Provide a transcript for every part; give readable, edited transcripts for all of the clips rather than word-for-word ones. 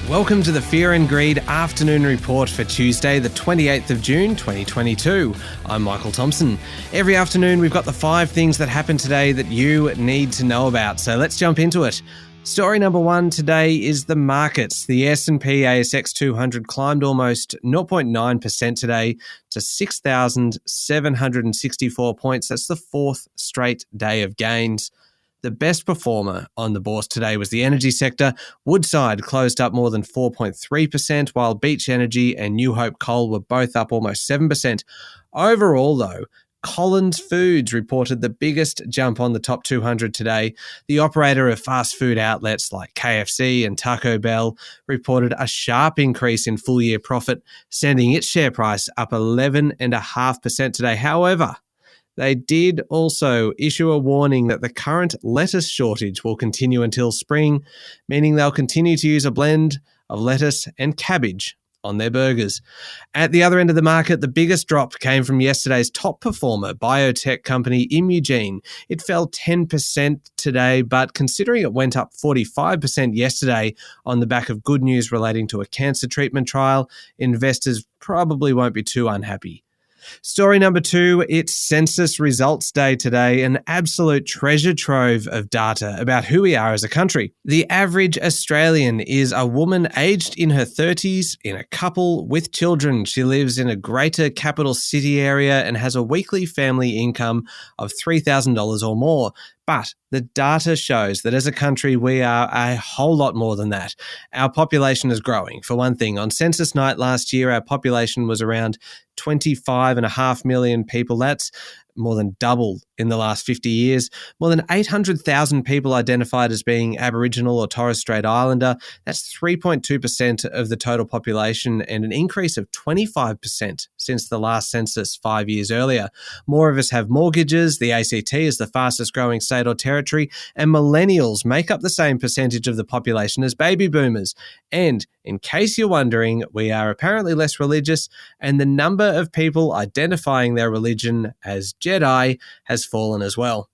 Welcome to the Fear and Greed Afternoon Report for Tuesday, the 28th of June, 2022. I'm Michael Thompson. Every afternoon, we've got the 5 things that happened today that you need to know about. So let's jump into it. Story number 1 today is the markets. The S&P ASX 200 climbed almost 0.9% today to 6,764 points. That's the 4th straight day of gains. The best performer on the bourse today was the energy sector. Woodside closed up more than 4.3%, while Beach Energy and New Hope Coal were both up almost 7%. Overall, though, Collins Foods reported the biggest jump on the top 200 today. The operator of fast food outlets like KFC and Taco Bell reported a sharp increase in full-year profit, sending its share price up 11.5% today. However, they did also issue a warning that the current lettuce shortage will continue until spring, meaning they'll continue to use a blend of lettuce and cabbage on their burgers. At the other end of the market, the biggest drop came from yesterday's top performer, biotech company Imugene. It fell 10% today, but considering it went up 45% yesterday on the back of good news relating to a cancer treatment trial, investors probably won't be too unhappy. Story number 2, it's Census Results Day today, an absolute treasure trove of data about who we are as a country. The average Australian is a woman aged in her 30s, in a couple with children. She lives in a greater capital city area and has a weekly family income of $3,000 or more. But the data shows that as a country, we are a whole lot more than that. Our population is growing. For one thing, on census night last year, our population was around 25.5 million people. That's more than double in the last 50 years. More than 800,000 people identified as being Aboriginal or Torres Strait Islander. That's 3.2% of the total population and an increase of 25% since the last census 5 years earlier. More of us have mortgages. The ACT is the fastest growing state or territory, and millennials make up the same percentage of the population as baby boomers. And in case you're wondering, we are apparently less religious, and the number of people identifying their religion as Jedi has fallen as well.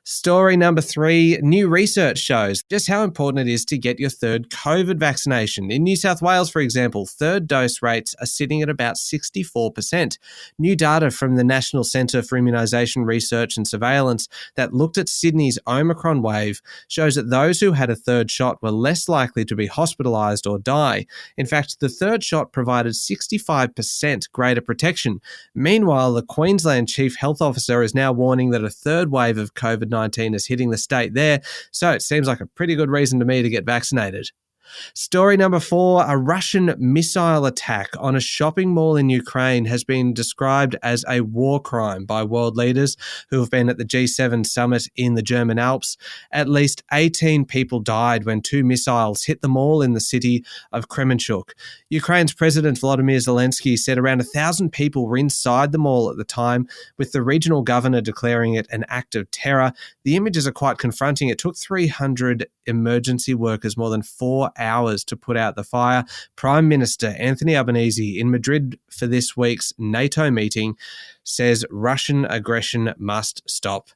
Story number 3, new research shows just how important it is to get your third COVID vaccination. In New South Wales, for example, third dose rates are sitting at about 64%. New data from the National Centre for Immunisation Research and Surveillance that looked at Sydney's Omicron wave shows that those who had a third shot were less likely to be hospitalised or die. In fact, the third shot provided 65% greater protection. Meanwhile, the Queensland Chief Health Officer is now warning that a third wave of COVID-19 is hitting the state there, so it seems like a pretty good reason to me to get vaccinated. Story number 4, a Russian missile attack on a shopping mall in Ukraine has been described as a war crime by world leaders who have been at the G7 summit in the German Alps. At least 18 people died when 2 missiles hit the mall in the city of Kremenchuk. Ukraine's President Volodymyr Zelensky said around 1,000 people were inside the mall at the time, with the regional governor declaring it an act of terror. The images are quite confronting. It took 300 emergency workers more than 4 hours to put out the fire. Prime Minister Anthony Albanese in Madrid for this week's NATO meeting says Russian aggression must stop.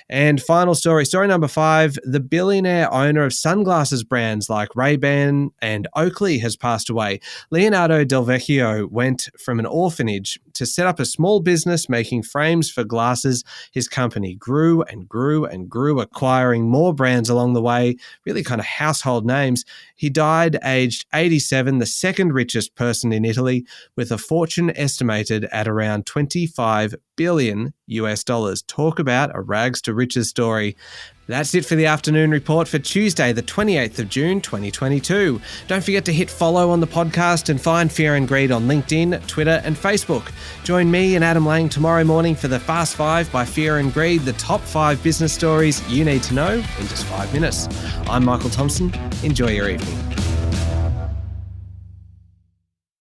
And final story number 5, the billionaire owner of sunglasses brands like Ray-Ban and Oakley has passed away. Leonardo Del Vecchio went from an orphanage to set up a small business making frames for glasses. His company grew and grew and grew, acquiring more brands along the way, really kind of household names. He died aged 87, the second richest person in Italy, with a fortune estimated at around $25 billion US. Talk about a rags to riches story. That's it for the afternoon report for Tuesday, the 28th of June, 2022. Don't forget to hit follow on the podcast and find Fear and Greed on LinkedIn, Twitter, and Facebook. Join me and Adam Lang tomorrow morning for the Fast 5 by Fear and Greed, the top 5 business stories you need to know in just 5 minutes. I'm Michael Thompson. Enjoy your evening.